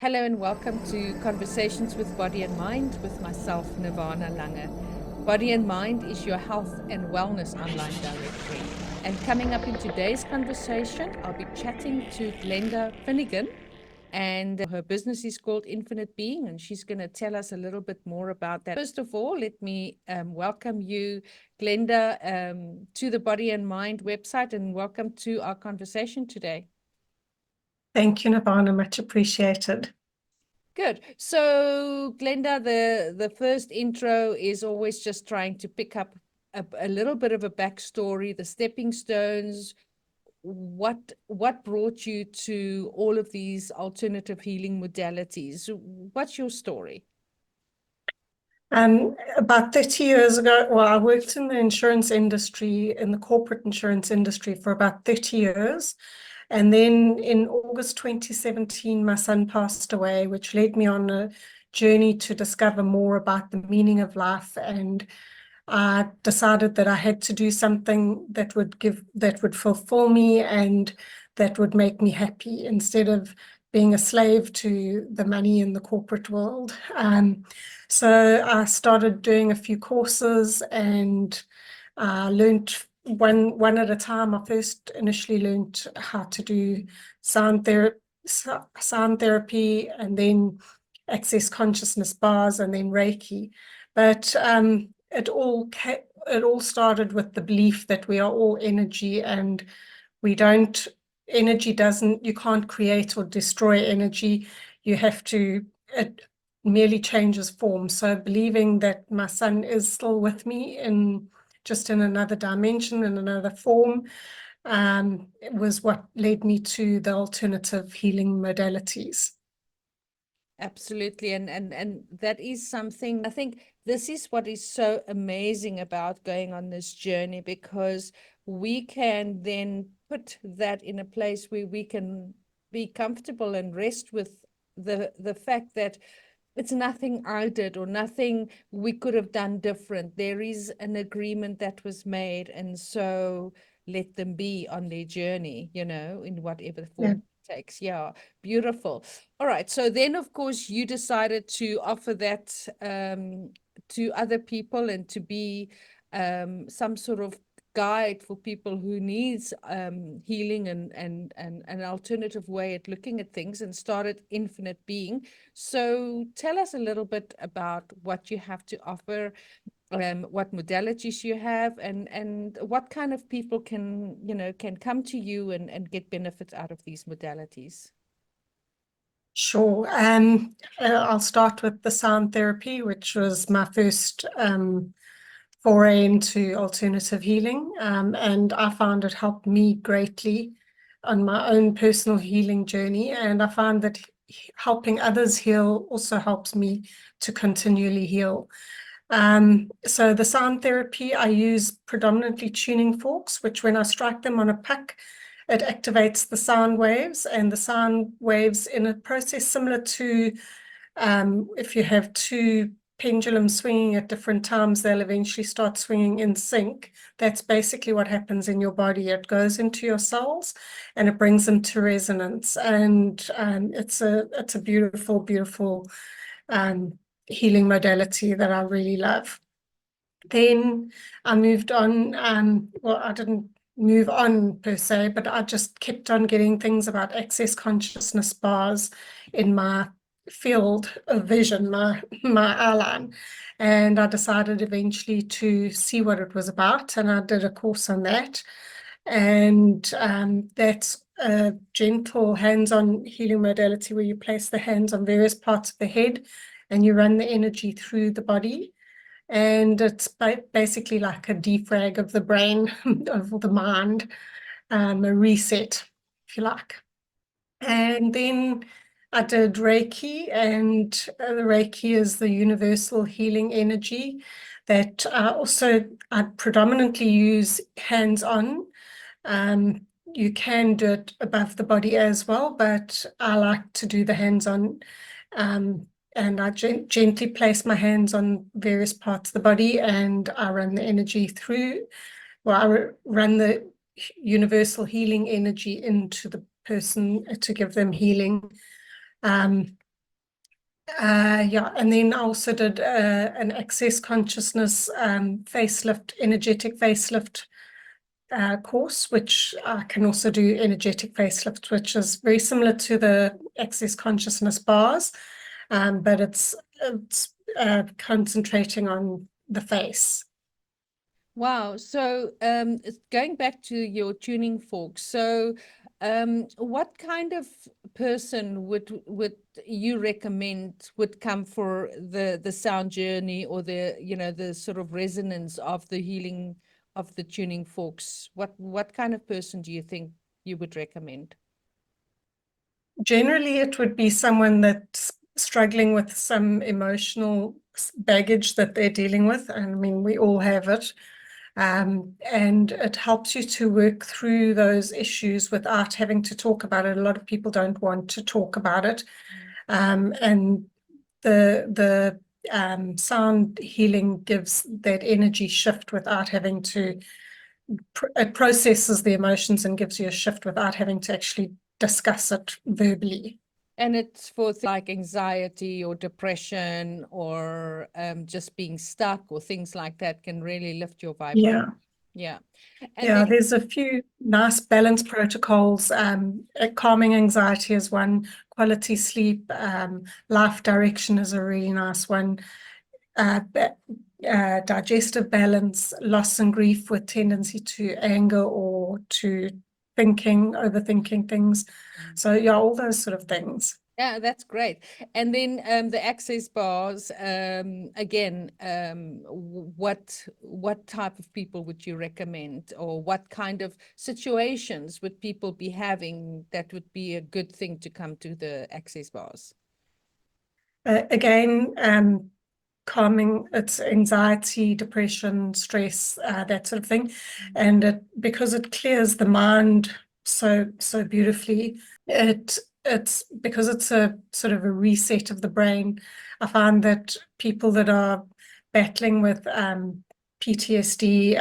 Hello and welcome to Conversations with Body and Mind with myself, Nirvana Lange. Body and Mind is your health and wellness online directory. And coming up in today's conversation, I'll be chatting to Glenda Finegan, and her business is called Infinite Being, and she's going to tell us a little bit more about that. First of all, let me welcome you, Glenda, to the Body and Mind website, and welcome to our conversation today. Thank you, Nirvana. Much appreciated. Good. So, Glenda, the first intro is always just trying to pick up a little bit of a backstory, the stepping stones. What brought you to all of these alternative healing modalities? What's your story? About 30 years ago, well, I worked in the insurance industry, in the corporate insurance industry for about 30 years. And then in August 2017, my son passed away, which led me on a journey to discover more about the meaning of life. And I decided that I had to do something that would fulfill me and that would make me happy instead of being a slave to the money in the corporate world. So I started doing a few courses and learned one at a time. I first initially learned how to do sound therapy, and then access consciousness bars, and then Reiki. But it all started with the belief that we are all energy, and you can't create or destroy energy. It merely changes form. So believing that my son is still with me just in another dimension, in another form, was what led me to the alternative healing modalities. Absolutely. And that is something, I think this is what is so amazing about going on this journey, because we can then put that in a place where we can be comfortable and rest with the fact that it's nothing I did or nothing we could have done different. There is an agreement that was made, and so let them be on their journey, in whatever form it takes. Yeah, beautiful. All right. So then, of course, you decided to offer that to other people and to be some sort of guide for people who needs healing and an alternative way at looking at things, and started Infinite Being. So tell us a little bit about what you have to offer, what modalities you have, and what kind of people can come to you and get benefits out of these modalities. Sure. I'll start with the sound therapy, which was my first foray into alternative healing. And I found it helped me greatly on my own personal healing journey. And I found that helping others heal also helps me to continually heal. So the sound therapy, I use predominantly tuning forks, which when I strike them on a puck, it activates the sound waves, and the sound waves, in a process similar to if you have two pendulums swinging at different times, they'll eventually start swinging in sync. That's basically what happens in your body. It goes into your cells and it brings them to resonance. And it's a beautiful, beautiful healing modality that I really love. Then I moved on. Well, I didn't move on per se, but I just kept on getting things about access consciousness bars in my field of vision, my eye line. And I decided eventually to see what it was about, and I did a course on that. And that's a gentle hands-on healing modality where you place the hands on various parts of the head and you run the energy through the body. And it's basically like a defrag of the brain, of the mind, a reset, if you like. And then I did Reiki, and the Reiki is the universal healing energy that I predominantly use hands-on. You can do it above the body as well, but I like to do the hands-on. And I gently place my hands on various parts of the body, and I run the energy through. Well, I run the universal healing energy into the person to give them healing. Yeah, and then I also did an access consciousness facelift, energetic facelift course, which I can also do energetic facelift, which is very similar to the access consciousness bars, but it's concentrating on the face. Wow. So, going back to your tuning forks, so what kind of person would you recommend would come for the sound journey, or the sort of resonance of the healing of the tuning forks? What kind of person do you think you would recommend? Generally, it would be someone that's struggling with some emotional baggage that they're dealing with. And I mean, we all have it. And it helps you to work through those issues without having to talk about it. A lot of people don't want to talk about it. And the sound healing gives that energy shift without having to, it processes the emotions and gives you a shift without having to actually discuss it verbally. And it's for like anxiety or depression, or just being stuck or things like that, can really lift your vibration. Yeah. Yeah. And Yeah, then, there's a few nice balance protocols. Calming anxiety is one, quality sleep, life direction is a really nice one. Uh, Digestive balance, loss and grief with tendency to anger or to overthinking things. So yeah, all those sort of things. yeah, that's great. And then the access bars, again, what type of people would you recommend, or what kind of situations would people be having that would be a good thing to come to the access bars? Again, calming, it's anxiety, depression, stress, that sort of thing. And because it clears the mind so beautifully, it's because it's a sort of a reset of the brain. I find that people that are battling with PTSD,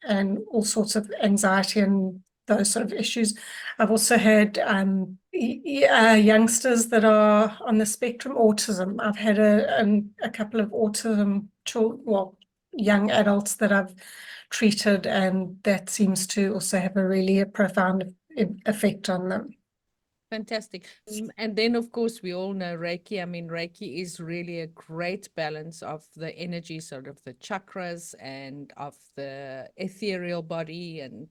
and all sorts of anxiety and those sort of issues. I've also had youngsters that are on the spectrum, autism. I've had a couple of autism children, well, young adults that I've treated, and that seems to also have a profound effect on them. Fantastic. And then, of course, we all know Reiki. I mean, Reiki is really a great balance of the energy, sort of the chakras, and of the ethereal body, and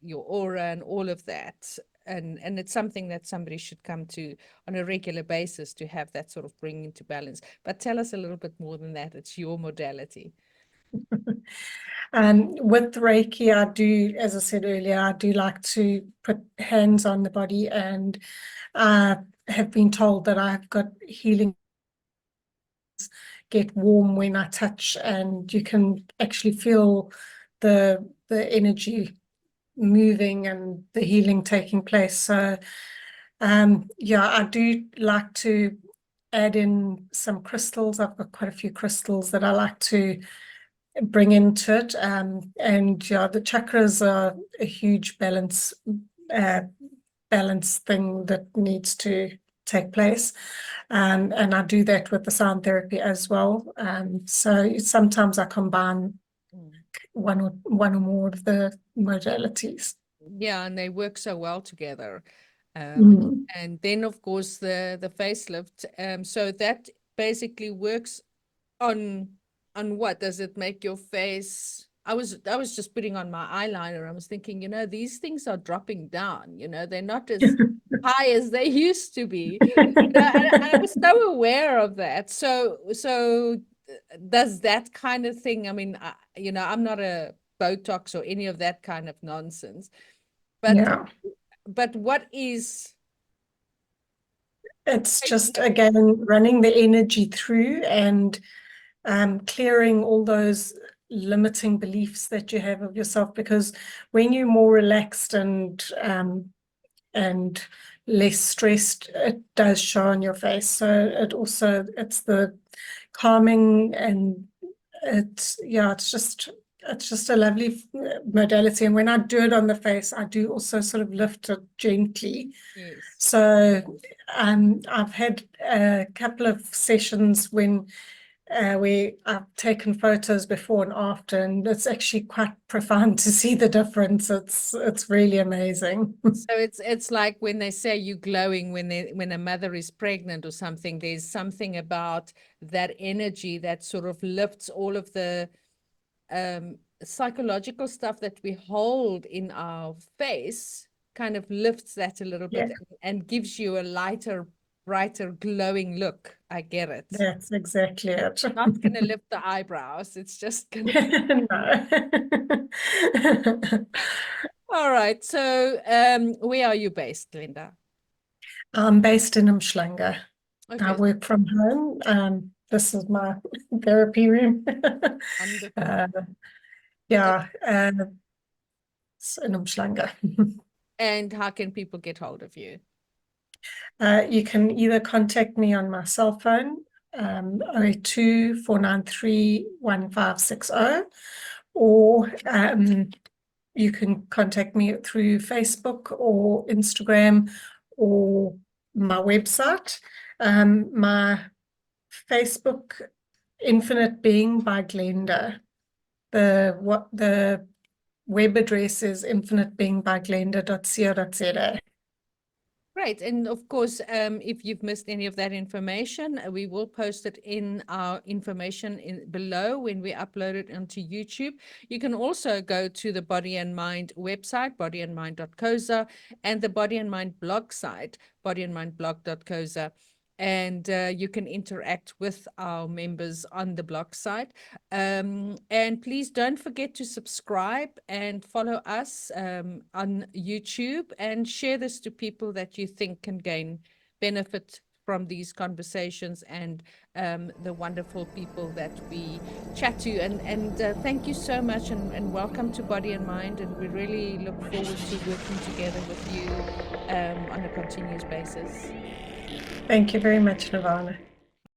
your aura and all of that. And it's something that somebody should come to on a regular basis to have that sort of bring into balance. But tell us a little bit more than that. It's your modality. With Reiki, I do, as I said earlier, I do like to put hands on the body, and I have been told that I've got healing, get warm when I touch, and you can actually feel the energy moving and the healing taking place. So yeah, I do like to add in some crystals. I've got quite a few crystals that I like to bring into it. And yeah, the chakras are a huge uh, balance thing that needs to take place. And I do that with the sound therapy as well. So sometimes I combine Mm. one or more of the modalities. Yeah, and they work so well together. Um, Mm. and then, of course, the facelift. So that basically works on what does it make your face? I was just putting on my eyeliner. I was thinking, these things are dropping down. They're not as high as they used to be. And I was so aware of that. So does that kind of thing? I mean, I'm not a Botox or any of that kind of nonsense. But Yeah, what is it's just again running the energy through and clearing all those limiting beliefs that you have of yourself. Because when you're more relaxed and less stressed, it does show on your face. So it's the calming, and it's just it's just a lovely modality. And when I do it on the face, I do also sort of lift it gently. Yes. So I've had a couple of sessions when where I've taken photos before and after, and it's actually quite profound to see the difference. It's really amazing. So it's like when they say you glowing when a mother is pregnant or something, there's something about that energy that sort of lifts all of the psychological stuff that we hold in our face, kind of lifts that a little Yeah, bit and gives you a lighter, brighter, glowing look. I get it. that's exactly it. Not going to lift the eyebrows. It's just going to. No. All right. So, where are you based, Linda? I'm based in Umhlanga. I Okay. work from home. This is my therapy room. Wonderful. Uh, yeah, it's in Umhlanga. And how can people get hold of you? You can either contact me on my cell phone, 082 493 1560, or you can contact me through Facebook or Instagram or my website. My Facebook, Infinite Being by Glenda. The web address is infinitebeingbyglenda.co.za. Great. And of course, if you've missed any of that information, we will post it in our information below when we upload it onto YouTube. You can also go to the Body and Mind website, bodyandmind.coza, and the Body and Mind blog site, bodyandmindblog.coza. And you can interact with our members on the blog site. And please don't forget to subscribe and follow us on YouTube, and share this to people that you think can gain benefit from these conversations and the wonderful people that we chat to. And thank you so much, and welcome to Body and Mind. And we really look forward to working together with you on a continuous basis. Thank you very much, Nirvana.